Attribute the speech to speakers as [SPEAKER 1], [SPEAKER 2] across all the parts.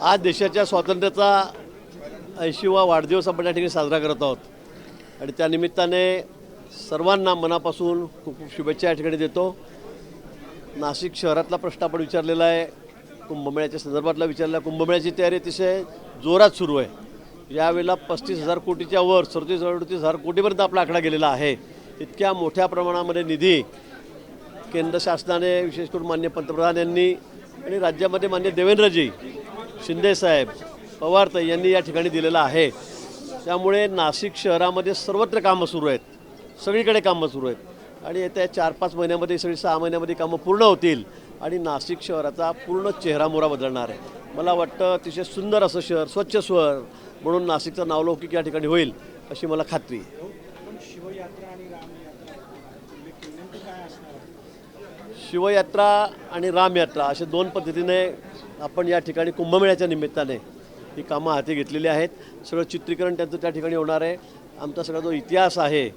[SPEAKER 1] आज देशाच्या स्वातंत्र्याचा 80वा वाढदिवस आपण या ठिकाणी साजरा करत आहोत आणि त्या निमित्ताने सर्वांना मनापासून खूप खूप शुभेच्छा या ठिकाणी देतो। नाशिक शहरातला प्रश्न आपण विचारलेला आहे, कुंभमेळ्याच्या संदर्भातला विचारलेला। कुंभमेळ्याची तयारी अतिशय जोरात सुरू आहे। यावेळेला 35,000 कोटीच्या वर 37,000 कोटीपर्यंत आपला आकडा गेलेला आहे। इतक्या मोठ्या प्रमाणामध्ये निधी केंद्र शासनाने, विशेष करून माननीय पंतप्रधान यांनी आणि राज्यामध्ये माननीय देवेंद्रजी शिंदे साहेब, पवारताई यांनी या ठिकाणी दिलेला आहे। त्यामुळे नाशिक शहरामध्ये सर्वत्र कामं सुरू आहेत, सगळीकडे कामं सुरू आहेत आणि येत्या 4-5 महिन्यामध्ये, 6 महिन्यामध्ये कामं पूर्ण होतील आणि नाशिक शहराचा पूर्ण चेहरामोहरा बदलणार आहे। मला वाटतं अतिशय सुंदर असं शहर, स्वच्छ शहर म्हणून नाशिकचं नावलौकिक या ठिकाणी होईल अशी मला खात्री आहे। शिवयात्रा आणि रामयात्रा अशा दोन पद्धतीने आपण या ठिकाणी कुंभमेळ्याच्या निमित्ताने ही कामं हाती घेतलेली आहेत। सगळं चित्रीकरण त्यांचं त्या ठिकाणी होणार आहे। आमचा सगळा जो इतिहास आहे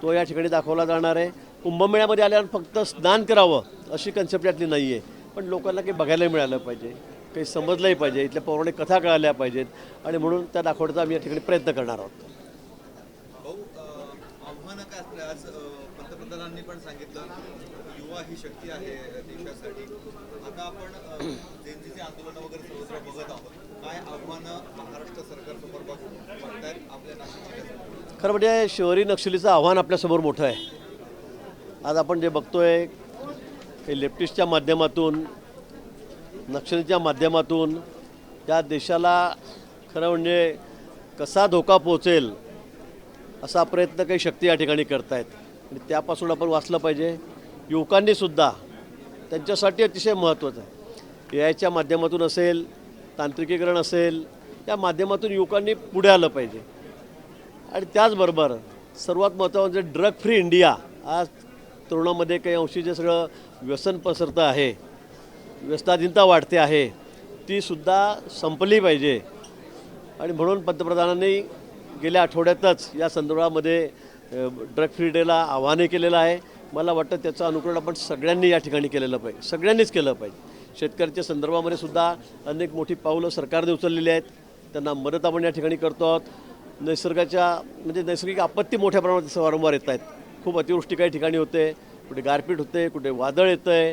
[SPEAKER 1] तो या ठिकाणी दाखवला जाणार आहे। कुंभमेळ्यामध्ये आल्यावर फक्त स्नान करावं अशी कन्सेप्ट यातली नाही आहे, पण लोकांना काही बघायला मिळालं पाहिजे, काही समजलंही पाहिजे, इथल्या पौराणिक कथा कळाल्या पाहिजेत आणि म्हणून त्या दाखवण्याचा आम्ही या ठिकाणी प्रयत्न करणार आहोत।
[SPEAKER 2] आव्हानं काय असतील? आज पंतप्रधानांनी पण सांगितलं युवा ही शक्ती आहे देशासाठी। आता आपण जेनजीचे आंदोलन वगैरे सर्वत्र बघत आहोत, काय आव्हानं महाराष्ट्र सरकारसमोर बघतायत आपल्या नाशिक?
[SPEAKER 1] खरं म्हणजे शहरी नक्षलीचं आव्हान आपल्यासमोर मोठं आहे। आज आपण जे बघतोय काही लेफ्टिस्टच्या माध्यमातून, नक्षलीच्या माध्यमातून या देशाला खरं म्हणजे कसा धोका पोहोचेल असा प्रयत्न काही शक्ती या ठिकाणी करतायत आणि त्यापासून आपण वाचलं पाहिजे। युवकांनीसुद्धा त्यांच्यासाठी अतिशय महत्त्वाचं आहे, याच्या माध्यमातून असेल, तांत्रिकीकरण असेल, त्या माध्यमातून युवकांनी पुढे आलं पाहिजे आणि त्याचबरोबर सर्वात महत्त्वाचं म्हणजे ड्रग फ्री इंडिया। आज तरुणामध्ये काही अंशी जे सगळं व्यसन पसरतं आहे, व्यसनाधीनता वाढते आहे, तीसुद्धा संपली पाहिजे आणि म्हणून पंतप्रधानांनी गेल्या आठवड्यातच या संदर्भामध्ये ड्रग फ्री डेला आवाहन केलेलं आहे। मला वाटतं त्याचं अनुकरण आपण सगळ्यांनी या ठिकाणी केलेलं पाहिजे, सगळ्यांनीच केलं पाहिजे। शेतकऱ्याच्या संदर्भामध्ये सुद्धा अनेक मोठी पावलं सरकारने उचललेली आहेत, त्यांना मदत आपण या ठिकाणी करतो आहोत। नैसर्गिक आपत्ती मोठ्या प्रमाणात वारंवार येत आहेत, खूप अतिवृष्टी काही ठिकाणी होते, कुठे गारपीट होते, कुठे वादळ येतं आहे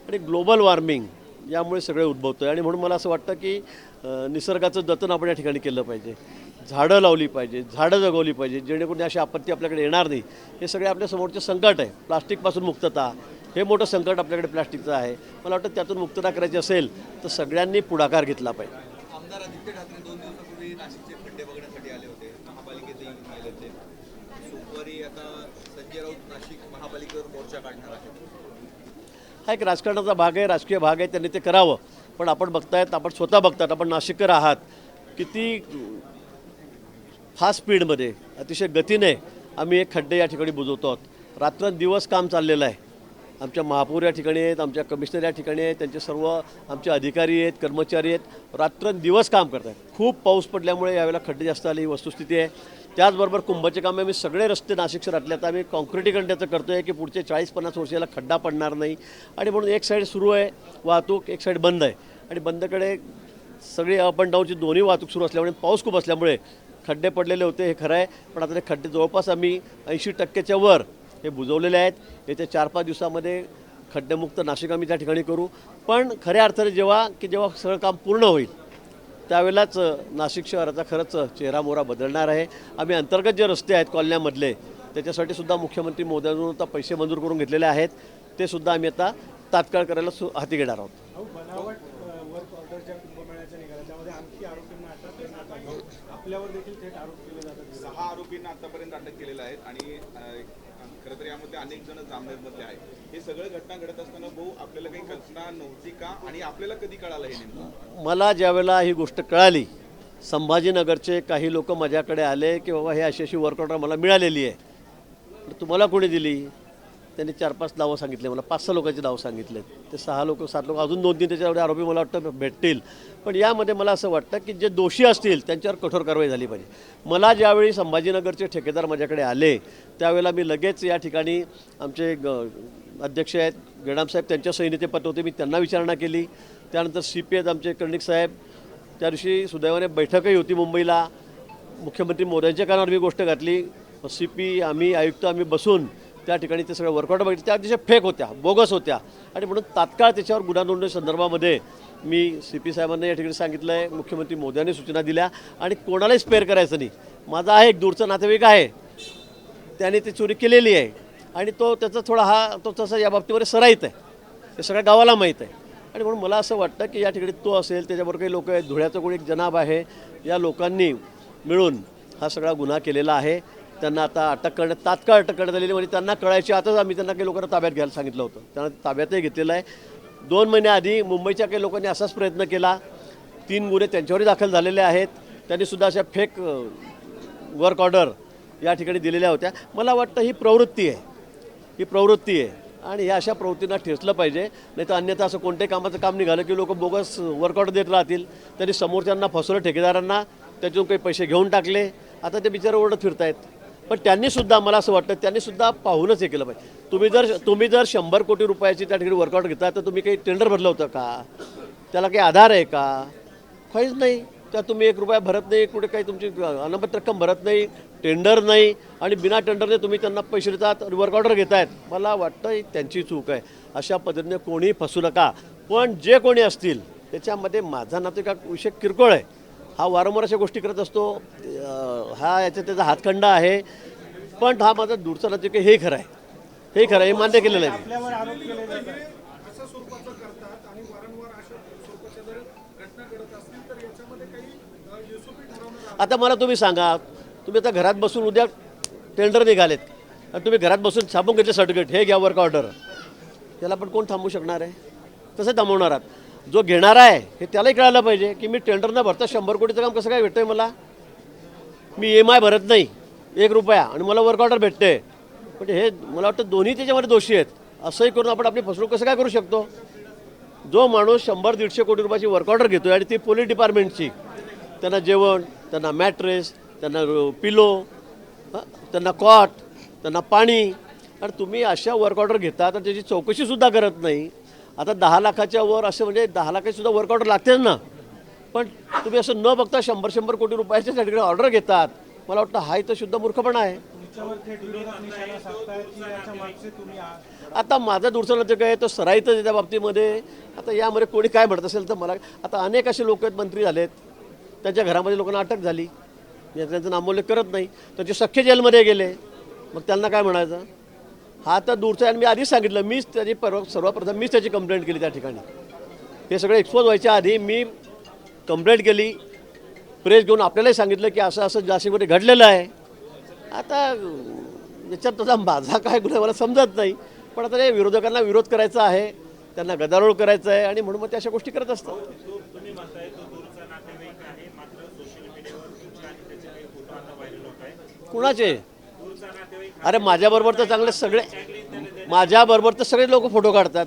[SPEAKER 1] आणि ग्लोबल वॉर्मिंग यामुळे सगळे उद्भवतं आहे आणि म्हणून मला असं वाटतं की निसर्गाचं जतन आपण या ठिकाणी केलं पाहिजे, झाडं लावली पाहिजे, झाडं जगवली पाहिजे, जेणेकरून अशी आपत्ती आपल्याकडे येणार नाही। हे सगळे आपल्यासमोरचे संकट आहे। प्लास्टिकपासून मुक्तता हे मोठं संकट आपल्याकडे प्लास्टिकचं आहे। मला वाटतं त्यातून मुक्तता करायची असेल तर सगळ्यांनी पुढाकार घेतला पाहिजे।
[SPEAKER 2] आमदार आदित्य ठाकरे 2 दिवसापूर्वी नाशिकचे खड्डे बघण्यासाठी आले होते, महापालिकेतही गेले होते। सोमवारी आता संजय राऊत नाशिक महापालिकेवर मोर्चा काढणार आहेत।
[SPEAKER 1] हा एक राजकारणाचा भाग आहे, राजकीय भाग आहे, त्यांनी ते करावं। पण आपण बघतायत, आपण स्वतः बघतात, आपण नाशिककर आहात, किती फास्ट स्पीडमध्ये, अतिशय गतीने आम्ही एक खड्डे या ठिकाणी बुजवतो आहोत। रात्रंदिवस काम चाललेलं आहे। आमच्या महापौर या ठिकाणी आहेत, आमच्या कमिशनर या ठिकाणी आहेत, त्यांचे सर्व आमचे अधिकारी आहेत, कर्मचारी आहेत, रात्रंदिवस काम करत आहेत। खूप पाऊस पडल्यामुळे यावेळेला खड्डे जास्त आले, ही वस्तुस्थिती आहे। त्याचबरोबर कुंभाचे कामे आम्ही सगळे रस्ते नाशिक शहरातले आता आम्ही कॉन्क्रिटीकरण त्याचं करतो आहे की पुढचे 40-50 वर्षाला खड्डा पडणार नाही आणि म्हणून एक साईड सुरू आहे वाहतूक, एक साईड बंद आहे आणि बंदकडे सगळी अप अँड डाऊनची दोन्ही वाहतूक सुरू असल्यामुळे पाऊस खूप असल्यामुळे खड्डे पडलेले होते, हे खरं आहे। पण आता ते खड्डे जवळपास आम्ही 80% वर हे बुजवलेले आहेत। येत्या 4-5 दिवसामध्ये खड्डेमुक्त नाशिक आम्ही त्या ठिकाणी करू। पण खऱ्या अर्थाने जेव्हा सगळं काम पूर्ण होईल त्यावेळेलाच नाशिक शहराचा खरंच चेहरामोहरा बदलणार आहे। आम्ही अंतर्गत जे रस्ते आहेत कॉलन्यामधले त्याच्यासाठी सुद्धा मुख्यमंत्री महोदयांकडून आता पैसे मंजूर करून घेतलेले आहेत, ते सुद्धा आम्ही आता तात्काळ करायला हाती घेणार आहोत।
[SPEAKER 3] आपल्यावर देखील थेट आरोप केले जातात। 6 आरोपींना आतापर्यंत अटक केलेलं आहे आणि खरं तर यामध्ये अनेक जण जामनेरमधले आहेत। हे सगळं घटना घडत असताना भाऊ आपल्याला काही कल्पना नव्हती का आणि आपल्याला कधी कळालं हे नेमकं?
[SPEAKER 1] मला ज्यावेळेला ही गोष्ट कळाली, संभाजीनगरचे काही लोक माझ्याकडे आले की बाबा हे अशी वर्क ऑर्डर मला मिळालेली आहे, तुम्हाला कोणी दिली? त्यांनी 4-5 नावं सांगितले मला, 5-6 लोकांची नावं सांगितलेत। ते 6 लोक 7 लोक अजून 2-3 त्याच्यावर आरोपी मला वाटतं भेटतील। पण यामध्ये मला असं वाटतं की जे दोषी असतील त्यांच्यावर कठोर कारवाई झाली पाहिजे। मला ज्यावेळी संभाजीनगरचे ठेकेदार माझ्याकडे आले त्यावेळेला मी लगेच या ठिकाणी आमचे अध्यक्ष आहेत गेडाम साहेब, त्यांच्या सहीने ते पत्र होते, मी त्यांना विचारणा केली। त्यानंतर CP आहेत आमचे कर्णिक साहेब, त्या दिवशी सुदैवाने बैठकही होती मुंबईला. मुख्यमंत्री मोदयांच्या कानावर मी गोष्ट घातली. CP आम्ही आयुक्त आम्ही बसून त्या ठिकाणी ते सगळं वर्कआउट बघितलं. त्या दिवशी फेक होत्या, बोगस होत्या आणि म्हणून तात्काळ त्याच्यावर गुन्हा नोंदणी संदर्भामध्ये मी CP साहेबांना या ठिकाणी सांगितलं आहे. मुख्यमंत्री मोदयांनी सूचना दिल्या आणि कोणालाही स्पेअर करायचं नाही. माझा आहे एक दूरचा नातेवाईक आहे, त्याने ती चोरी केलेली आहे आणि तो त्याचा थोडा तो तसा या बाबतीमध्ये सराईत आहे, हे सगळ्या गावाला माहीत आहे. आणि म्हणून मला असं वाटतं की या ठिकाणी तो असेल, त्याच्याबरोबर काही लोक आहेत, धुळ्याचं कोणी एक जनाब आहे, या लोकांनी मिळून हा सगळा गुन्हा केलेला आहे. त्यांना आता तात्काळ अटक करण्यात आलेली. म्हणजे त्यांना कळायची आताच आम्ही त्यांना काही लोकांना ताब्यात घ्यायला सांगितलं होतं. त्यांना ताब्यातही घेतलेलं आहे. 2 महिन्याआधी मुंबईच्या काही लोकांनी असाच प्रयत्न केला. 3 गुन्हे त्यांच्यावरही दाखल झालेले आहेत. त्यांनीसुद्धा अशा फेक वर्क ऑर्डर या ठिकाणी दिलेल्या होत्या. मला वाटतं ही प्रवृत्ती आहे आणि ह्या अशा प्रवृत्तींना ठेचलं पाहिजे. नाही तर अन्यथा असं कोणत्याही कामाचं काम निघालं की लोक बोगस वर्क ऑर्डर देत राहतील. त्यांनी समोरच्यांना फसवलं, ठेकेदारांना, त्याच्यातून काही पैसे घेऊन टाकले. आता ते बिचारे ओरडत फिरत आहेत. पण त्यांनीसुद्धा मला असं वाटतं त्यांनीसुद्धा पाहूनच हे केलं पाहिजे. तुम्ही जर 100 कोटी रुपयाची त्या ठिकाणी वर्कआउट घेता तर तुम्ही काही टेंडर भरलं होतं का? त्याला काही आधार आहे का? काहीच नाही. त्या तुम्ही 1 रुपया भरत नाही, कुठे काही तुमची अनामत रक्कम भरत नाही, टेंडर नाही आणि बिना टेंडरने तुम्ही त्यांना पैसे देतात आणि वर्क ऑर्डर घेत आहेत. मला वाटतं त्यांची चूक आहे. अशा पद्धतीने कोणीही फसू नका. पण जे कोणी असतील त्याच्यामध्ये माझा नातेवाईक विषय किरकोळ आहे. हा वारंवार अशा गोष्टी करत असतो. हा याच्यात त्याचा हातखंडा आहे. पण हा माझा दूरचा नातेवाईक हे खरं आहे, हे मान्य केलेलं आहे.
[SPEAKER 4] आपल्यावर आरोप केले जातात अशा स्वरूपाचं करतात आणि वारंवार अशा स्वरूपाच्या जर घटना घडत असतील तर याच्यामध्ये काही SOP ठरवणार.
[SPEAKER 1] आता मला तुम्ही सांगा, तुम्ही आता घरात बसून उद्या टेंडर निघालेत आणि तुम्ही घरात बसून छापून घेतले सर्टिफिकेट, हे घ्या वर्क ऑर्डर, त्याला पण कोण थांबवू शकणार आहे? कसं थांबवणार आहात? जो घेणार आहे हे त्यालाही कळायला पाहिजे की मी टेंडर न भरता 100 कोटीचं काम कसं काय भेटतं आहे मला. मी EMI भरत नाही 1 रुपया आणि मला वर्क ऑर्डर भेटते. पण हे मला वाटतं दोन्ही त्याच्यामध्ये दोषी आहेत. असंही करून आपण आपली फसवणूक कसं काय करू शकतो? जो माणूस 100-150 कोटी रुपयाची वर्क ऑर्डर घेतो आहे आणि ती पोलीस डिपार्टमेंटची, त्यांना जेवण, त्यांना मॅट्रेस, त्यांना पिलो, त्यांना कॉट, त्यांना पाणी, आणि तुम्ही अशा वर्क ऑर्डर घेता तर त्याची चौकशीसुद्धा करत नाही. आता 10 लाखाच्या वर असं म्हणजे 10 लाखाचीसुद्धा वर्क ऑर्डर लागतेच ना. पण तुम्ही असं न बघता 100 कोटी रुपयाच्या साठी ऑर्डर घेतात. मला वाटतं हा इथं शुद्ध मूर्खपणा आहे.
[SPEAKER 4] तुमच्यावर थेट विरोधक निशाणा साधतायत की याच्या मागचे तुम्ही
[SPEAKER 1] आता माझा दूरचा नातेवाईक आहे तो सराईतच आहे त्या बाबतीमध्ये. आता यामध्ये कोणी काय म्हणत असेल तर मला, आता अनेक असे लोक आहेत, मंत्री झालेत, त्यांच्या घरामध्ये लोकांना अटक झाली, त्यांचं नामोल्लेख करत नाही, त्यांचे सख्खे जेलमध्ये गेले, मग त्यांना काय म्हणायचं? हा तर दूरचा आहे. आणि मी आधीच सांगितलं, मीच त्याची सर्वप्रथम मीच त्याची कंप्लेंट केली त्या ठिकाणी. हे सगळे एक्सपोज व्हायच्या आधी मी कंप्लेंट केली, प्रेस घेऊन आपल्यालाही सांगितलं की असं असं नाशिकमध्ये घडलेलं आहे. आता याच्यात तसा माझा काय गुन्हा मला समजत नाही. पण आता विरोधकांना विरोध करायचा आहे, त्यांना गदारोळ करायचा आहे आणि म्हणून मग त्या अशा गोष्टी करत असतात. कुणाचे? अरे माझ्याबरोबर तर चांगले सगळे, माझ्याबरोबर तर सगळे लोक फोटो काढतात.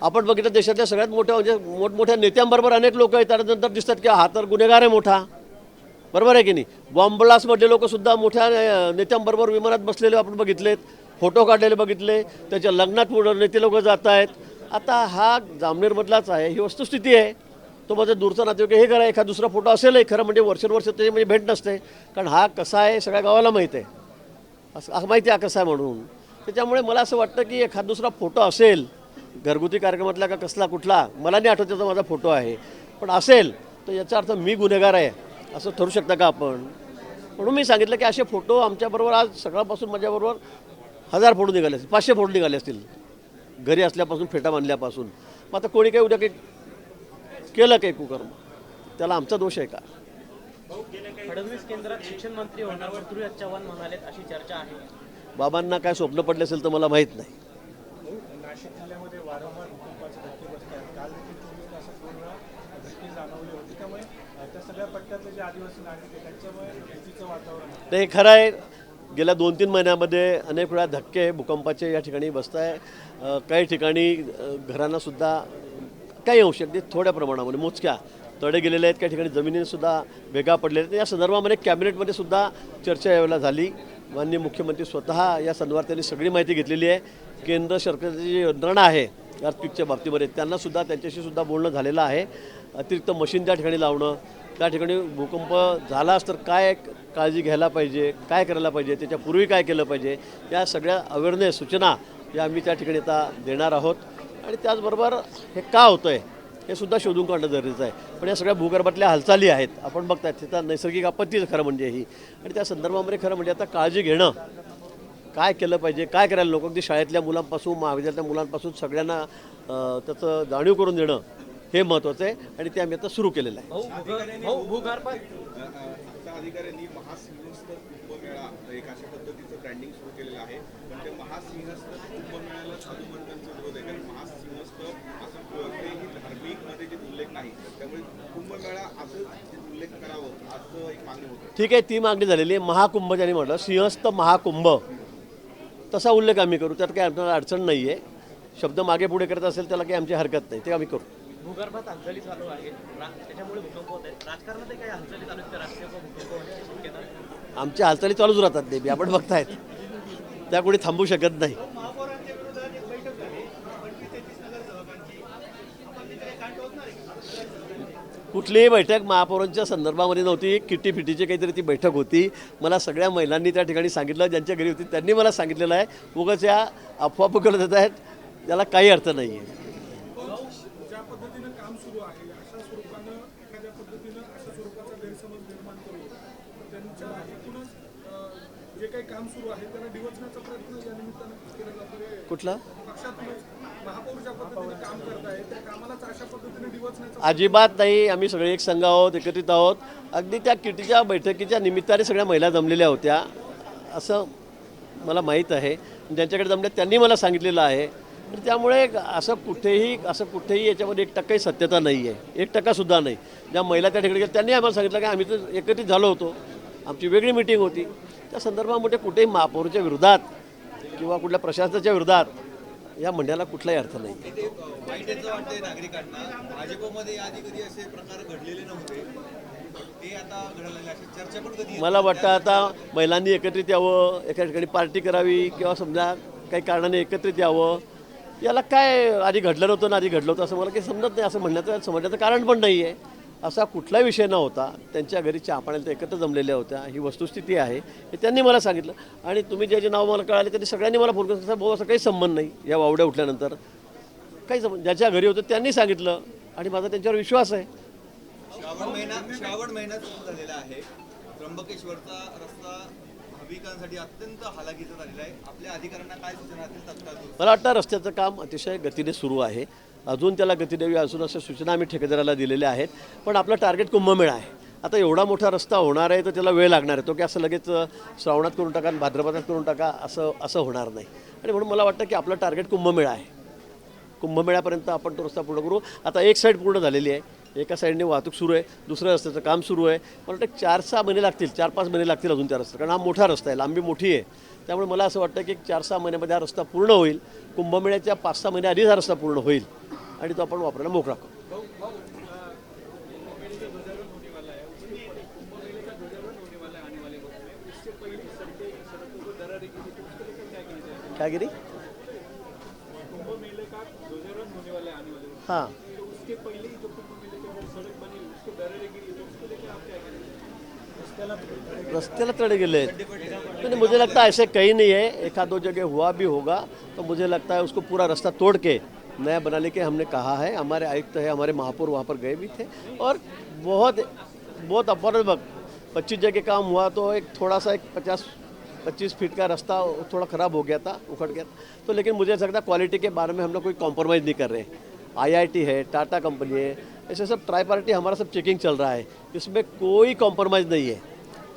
[SPEAKER 1] आपण बघितलं देशातल्या सगळ्यात मोठ्या म्हणजे मोठमोठ्या नेत्यांबरोबर अनेक लोक आहेत, त्यानंतर दिसतात की हा तर गुन्हेगार आहे मोठा, बरोबर आहे की नाही? बॉम्ब ब्लास्टमधले लोकसुद्धा मोठ्या नेत्यांबरोबर विमानात बसलेले आपण बघितलेत, फोटो काढलेले बघितले, त्याच्या लग्नात पुढं नेते लोक जात आहेत. आता हा जामनेरमधलाच आहे, ही वस्तुस्थिती आहे. तो माझा दूरचा नातेवाईक हे करा, एखादा दुसरा फोटो असेलही खरं म्हणजे वर्षानुवर्ष त्याची म्हणजे भेट नसते, कारण हा कसा आहे सगळ्या गावाला माहीत आहे, असं माहिती आहे कसा आहे म्हणून. त्याच्यामुळे मला असं वाटतं की एखादा दुसरा फोटो असेल घरगुती कार्यक्रमातला का कसला कुठला, मला नाही आठवत त्याचा माझा फोटो आहे, पण असेल तर याचा अर्थ मी गुन्हेगार आहे असं ठरू शकतं का आपण? म्हणून मी सांगितलं की असे फोटो आमच्याबरोबर आज सकाळपासून माझ्याबरोबर 1000 फोटो निघाले असतील, 500 फोटो निघाले असतील घरी असल्यापासून, फेटा बांधल्यापासून. मग आता कोणी काही उद्या काही केलं काही कुकर्म, त्याला आमचा दोष आहे का?
[SPEAKER 5] फडणवीस केंद्रात शिक्षण मंत्री होणार पृथ्वीराज चव्हाण म्हणालेत अशी चर्चा आहे.
[SPEAKER 1] बाबांना काय स्वप्न पडले असेल तर मला माहीत नाही.
[SPEAKER 4] नाशिक जिल्ह्यामध्ये वारंवार भूकंपाचे धक्के बसत आहेत. काल देखील 24 तासात 2 वेळा धक्के जाणवले होते. त्यामुळे त्या सगळ्या पट्ट्यातले जे आदिवासी नागरिक आहेत त्यांच्यामुळे भीतीचं वातावरण आहे.
[SPEAKER 1] ते खरं आहे. गेल्या 2-3 महिन्यामध्ये अनेक वेळा धक्के भूकंपाचे या ठिकाणी बसत आहे. काही ठिकाणी घरांनासुद्धा काही अंश अगदी थोड्या प्रमाणामध्ये मोजक्या तडे गेलेले आहेत, काही ठिकाणी जमिनीसुद्धा भेगा पडलेल्या आहेत. या संदर्भामध्ये कॅबिनेटमध्ये सुद्धा चर्चा यावेळेला झाली. माननीय मुख्यमंत्री स्वतः या संदर्भात त्यांनी सगळी माहिती घेतलेली आहे. केंद्र सरकारची जी यंत्रणा आहे आर्थिकच्या बाबतीमध्ये त्यांनासुद्धा त्यांच्याशी सुद्धा बोलणं झालेलं आहे. अतिरिक्त मशीन त्या ठिकाणी लावणं, त्या ठिकाणी भूकंप झालाच तर काय काळजी घ्यायला पाहिजे, काय करायला पाहिजे, त्याच्यापूर्वी काय केलं पाहिजे, या सगळ्या अवेअरनेस सूचना या आम्ही त्या ठिकाणी आता देणार आहोत. आणि त्याचबरोबर हे का होतं आहे हे सुद्धा शोधून काढणं गरजेचं आहे. पण या सगळ्या भूगर्भातल्या हालचाली आहेत, आपण बघतायत तिथं नैसर्गिक आपत्तीच खरं म्हणजे ही. आणि त्या संदर्भामध्ये खरं म्हणजे आता काळजी घेणं, काय केलं पाहिजे, काय करायला नको, अगदी शाळेतल्या मुलांपासून महाविद्यालयातल्या मुलांपासून सगळ्यांना त्याचं जाणीव करून देणं हे महत्त्वाचं आहे. आणि ते आम्ही आता सुरू केलेलं आहे.
[SPEAKER 5] भूगर्भात
[SPEAKER 3] आता अधिकाऱ्यांनी महासिंहस्थ कुंभमेळा एक अशा पद्धतीचं ब्रँडिंग सुरू केलेलं आहे. पण ते महासिंहस्थ कुंभमेळ्याला साधू संतांचा विरोध आहे, कारण महासिंहस्थ असं कोणतेही धार्मिकमध्ये जे उल्लेख नाही, त्यामुळे कुंभमेळा असं उल्लेख करावं असं एक मागणी होतं.
[SPEAKER 1] ठीक आहे, ती मागणी झालेली आहे. महाकुंभ ज्यांनी म्हटलं, सिंहस्थ महाकुंभ तसा उल्लेख आम्ही करू, त्यात काही आपल्याला अडचण नाही आहे. शब्द मागे पुढे करत असेल त्याला काही आमची हरकत नाही, ते आम्ही करू.
[SPEAKER 5] भूगर्भात हालचाली चालू आहेत, त्याच्यामुळे भूकंप होत आहेत. राजकारणातही काही हालचाली चालू आहेत का राष्ट्रीय भूकंप होण्याची शक्यता?
[SPEAKER 1] आमच्या हालचाली चालूच राहतात नेहमी, आपण बघतायत, त्या कोणी थांबू शकत नाही. कुठलीही बैठक महापौरांच्या संदर्भामध्ये नव्हती. किटी फिटीची काहीतरी ती बैठक होती. मला सगळ्या महिलांनी त्या ठिकाणी सांगितलं, ज्यांच्या घरी होती त्यांनी मला सांगितलेलं आहे. उगाच या अफवा पुकारत येत आहेत, त्याला काही अर्थ नाही आहे.
[SPEAKER 4] ज्या पद्धतीनं काम सुरू आहे अशा स्वरूपानं एखाद्या पद्धतीनं अशा स्वरूपाचा गैरसमज निर्माण करून त्यांच्या एकूणच जे काही काम सुरू आहे त्याला डिवचण्याचा प्रयत्न या निमित्तानं केला जातो.
[SPEAKER 1] कुठला
[SPEAKER 4] पक्षातूनच महापौर ज्या पद्धतीने काम करत आहे त्या कामालाच अशा पद्धतीने डिवचण्याचा
[SPEAKER 1] अजिबात नाही. आम्ही सगळे एक संघ आहोत, एकत्रित आहोत. अगदी त्या किटीच्या बैठकीच्या निमित्ताने सगळ्या महिला जमलेल्या होत्या असं मला माहीत आहे. ज्यांच्याकडे जमल्या त्यांनी मला सांगितलेलं आहे. तर त्यामुळे असं कुठेही याच्यामध्ये 1% सत्यता नाही आहे, 1%सुद्धा नाही. ज्या महिला त्या ठिकाणी गेल्या त्यांनी आम्हाला सांगितलं की आम्ही तर एकत्रित झालो होतो, आमची वेगळी मिटिंग होती. त्या संदर्भामध्ये कुठेही महापौरच्या विरोधात किंवा कुठल्या प्रशासनाच्या विरोधात या म्हणण्याला कुठलाही अर्थ नाही.
[SPEAKER 2] ते वाईटच वाटतंय नागरिकांना. भाजपमध्ये आधी कधी असे प्रकार घडलेले नव्हते, ते आता घडलेले, अशी चर्चा पण कधी
[SPEAKER 1] मला वाटतं आता महिलांनी एकत्रित यावं, एका ठिकाणी पार्टी करावी किंवा समजा काही कारणाने एकत्रित यावं. याला काय आधी घडलं नव्हतं ना आधी घडलं होतं असं मला काही समजत नाही. असं समजण्याचं कारण पण नाही आहे. असा कुठलाही विषय नव्हता. त्यांच्या घरी चहा पाण्याला एकत्र जमलेल्या होत्या, ही वस्तुस्थिती आहे, हे त्यांनी मला सांगितलं. आणि तुम्ही जे नाव मला कळाले त्यांनी सगळ्यांनी मला फोन करून भाऊ असं काही संबंध नाही. या वावड्या उठल्यानंतर काही संबंध, ज्याच्या घरी होतं त्यांनी सांगितलं आणि माझा त्यांच्यावर विश्वास आहे.
[SPEAKER 2] श्रावण महिना सुरू झालेला आहे. त्र्यंबकेश्वरचा रस्ता भाविकांसाठी अत्यंत हालाकीचा झालेला आहे. आपल्या अधिकाऱ्यांना काय सूचना असतील तत्काळ?
[SPEAKER 1] मला वाटतं रस्त्याचं काम अतिशय गतीने सुरू आहे. अजून त्याला गती द्यावी अजून अशा सूचना आम्ही ठेकेदाराला दिलेल्या आहेत. पण आपलं टार्गेट कुंभमेळा आहे. आता एवढा मोठा रस्ता होणार आहे तर त्याला वेळ लागणार आहे. तो की असं लगेच श्रावणात करून टाका आणि भाद्रपदात करून टाका असं होणार नाही. आणि म्हणून मला वाटतं की आपलं टार्गेट कुंभमेळा आहे. कुंभमेळ्यापर्यंत आपण तो रस्ता पूर्ण करू. आता एक साईड पूर्ण झालेली आहे, एका साईडने वाहतूक सुरू आहे, दुसऱ्या रस्त्याचं काम सुरू आहे. मला वाटतं 4-6 महिने लागतील, 4-5 महिने लागतील अजून त्या रस्त्याला, कारण हा मोठा रस्ता आहे, लांबी मोठी आहे. त्यामुळे मला असं वाटतं की 4-6 महिन्यामध्ये हा रस्ता पूर्ण होईल. कुंभमेळ्याच्या 5-6 महिने आधीच हा रस्ता पूर्ण होईल आणि तो आपण वापरायला मोकळा करू. क्या गिरी हाँ रस्त्याला तड़े गेले. तो मुझे लगता है ऐसे कहीं नहीं है. एक आध दो जगह हुआ भी होगा तो मुझे लगता है उसको पूरा रास्ता तोड़ के नया बनाने के हमने कहा है. हमारे आयुक्त है, हमारे महापौर वहाँ पर गए भी थे और बहुत अफोर्डेबल 25 जगह काम हुआ. तो एक थोड़ा सा 25 फीट का रास्ता थोड़ा ख़राब हो गया था, उखड़ गया था. तो लेकिन मुझे लगता है क्वालिटी के बारे में हम लोग कोई कॉम्प्रोमाइज़ नहीं कर रहे. IIT है, टाटा कंपनी है, ऐसे सब ट्राई पार्टी हमारा सब चेकिंग चल रहा है. इसमें कोई कॉम्प्रोमाइज़ नहीं है.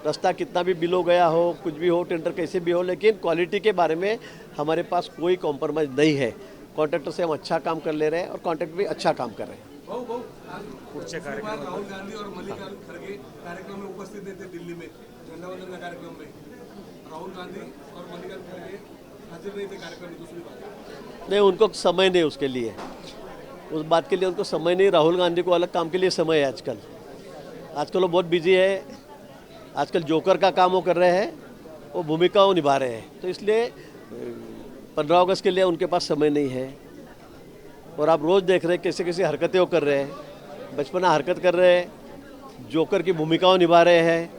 [SPEAKER 1] रास्ता कितना भी बिलो गया हो, कुछ भी हो, टेंडर कैसे भी हो, लेकिन क्वालिटी के बारे में हमारे पास कोई कॉम्प्रोमाइज़ नहीं है. कॉन्ट्रैक्टर से हम अच्छा काम कर ले रहे हैं और कॉन्ट्रैक्टर भी अच्छा काम कर रहे हैं.
[SPEAKER 6] राहुल गांधी और मल्लिकार्जुन खड़गे कार्यक्रम में उपस्थित थे दिल्ली में, झंडावंदन का कार्यक्रम में. राहुल गांधी और मल्लिकार्जुन खड़गे हाजिर नहीं थे कार्यक्रम में. दूसरी बात
[SPEAKER 1] नहीं, उनको समय नहीं उसके लिए, उस बात के लिए उनको समय नहीं. राहुल गांधी को अलग काम के लिए समय है. आजकल वो बहुत बिजी है. आजकल जोकर का काम वो कर रहे हैं, वो भूमिकाओं निभा रहे हैं. तो इसलिए 15 अगस्त के लिए उनके पास समय नहीं है. और आप रोज़ देख रहे हैं कैसे कैसे हरकतें वो कर रहे हैं. बचपना हरकत कर रहे हैं, जोकर की भूमिकाओं निभा रहे हैं।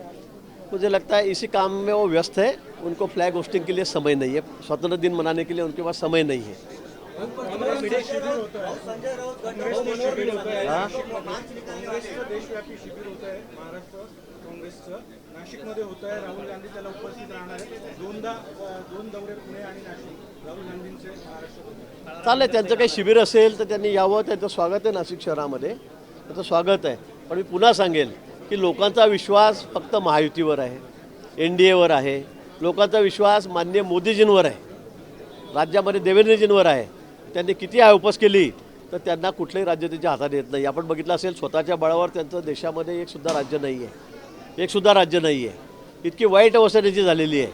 [SPEAKER 1] मुझे लगता है इसी काम में वो व्यस्त है, उनको फ्लैग होस्टिंग के लिए समय नहीं है, स्वतंत्र दिन मनाने के लिए उनके पास समय नहीं है।
[SPEAKER 4] देशव्यापी शिबिर होत आहे महाराष्ट्र काँग्रेसचं नाशिकमध्ये होत आहे. राहुल गांधी त्याला उपस्थित राहणार आहे. दोन दौरे पुणे आणि नाशिक राहुल गांधींचे महाराष्ट्र दौरे.
[SPEAKER 1] चालेल, त्यांचं काही शिबिर असेल तर त्यांनी यावं, त्यांचं स्वागत आहे नाशिक शहरामध्ये, त्याचं स्वागत आहे. पण मी पुन्हा सांगेल की लोकांचा विश्वास फक्त महायुतीवर आहे, NDAवर आहे. लोकांचा विश्वास माननीय मोदीजींवर आहे, राज्यामध्ये देवेंद्रजींवर आहे. त्यांनी किती आयोपस केली तर त्यांना कुठलंही राज्य त्यांच्या हातात येत नाही. आपण बघितलं असेल स्वतःच्या बळावर त्यांचं देशामध्ये एकसुद्धा राज्य नाही आहे. इतकी वाईट अवस्था त्यांची झालेली आहे.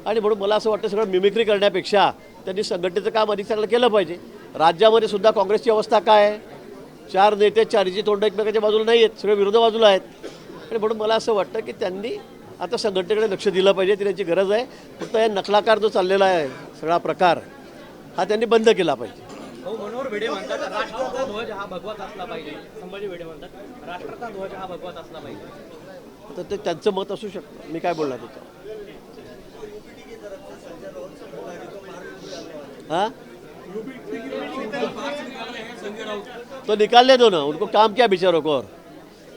[SPEAKER 1] आणि म्हणून मला असं वाटतं सगळं मिमिक्री करण्यापेक्षा त्यांनी संघटनेचं काम अधिक चांगलं केलं पाहिजे. राज्यामध्ये सुद्धा काँग्रेसची अवस्था काय आहे, 4 नेते 4ची तोंड एकमेकाच्या बाजूला नाही आहेत, सगळे विरोधी बाजूला आहेत. आणि म्हणून मला असं वाटतं की त्यांनी आता संघटनेकडे लक्ष दिलं पाहिजे, ती त्यांची गरज आहे. फक्त हे नखलाकार जो चाललेला आहे सगळा प्रकार हा त्यांनी बंद केला पाहिजे.
[SPEAKER 5] मनोहर भिडे म्हणतात राष्ट्राचा ध्वज हा भगवाच असला पाहिजे. संभाजी भिडे म्हणतात राष्ट्राचा ध्वज हा भगवाच असला पाहिजे.
[SPEAKER 1] तर ते त्यांचं मत असू शकतं, मी काय बोलणार त्याच्यावर. हाँ तो निकालने दो ना, उनको काम क्या बेचारों को. और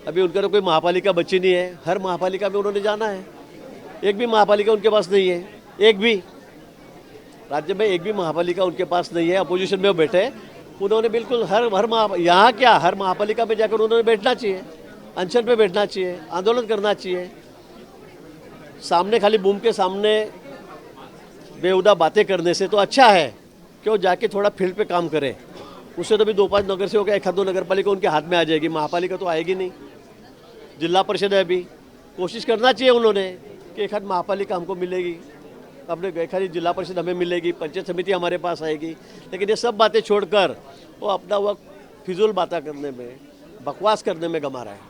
[SPEAKER 1] अभी उनका तो कोई महापालिका बची नहीं है. हर महापालिका में उन्होंने जाना है. एक भी महापालिका उनके पास नहीं है, एक भी राज्य में एक भी महापालिका उनके पास नहीं है. अपोजिशन में वो बैठे, उन्होंने बिल्कुल यहाँ क्या हर महापालिका में जाकर उन्होंने बैठना चाहिए, अनशन पे बैठना चाहिए, आंदोलन करना चाहिए. सामने खाली बूम के सामने बेहुदा बातें करने से तो अच्छा है कि वो जाके थोड़ा फील्ड पे काम करे. उससे तो भी 2-5 नगर से हो गया, 1-2 नगर पालिका उनके हाथ में आ जाएगी. महापालिका तो आएगी नहीं. जिला परिषद है, अभी कोशिश करना चाहिए उन्होंने कि एक महापालिका हमको मिलेगी, अपने एखादी जिला परिषद हमें मिलेगी, पंचायत समिति हमारे पास आएगी. लेकिन ये सब बातें छोड़कर वो अपना वक्त फिजूल बातें करने में, बकवास करने में गंवा रहा है.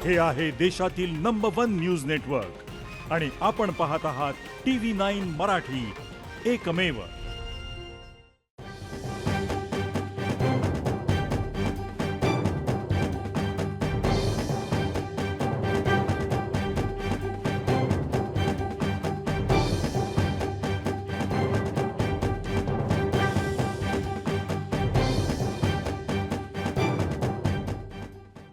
[SPEAKER 7] हे आहे देशातील नंबर 1 न्यूज नेटवर्क आणि आपण पाहत आहात TV9 मराठी, एकमेव.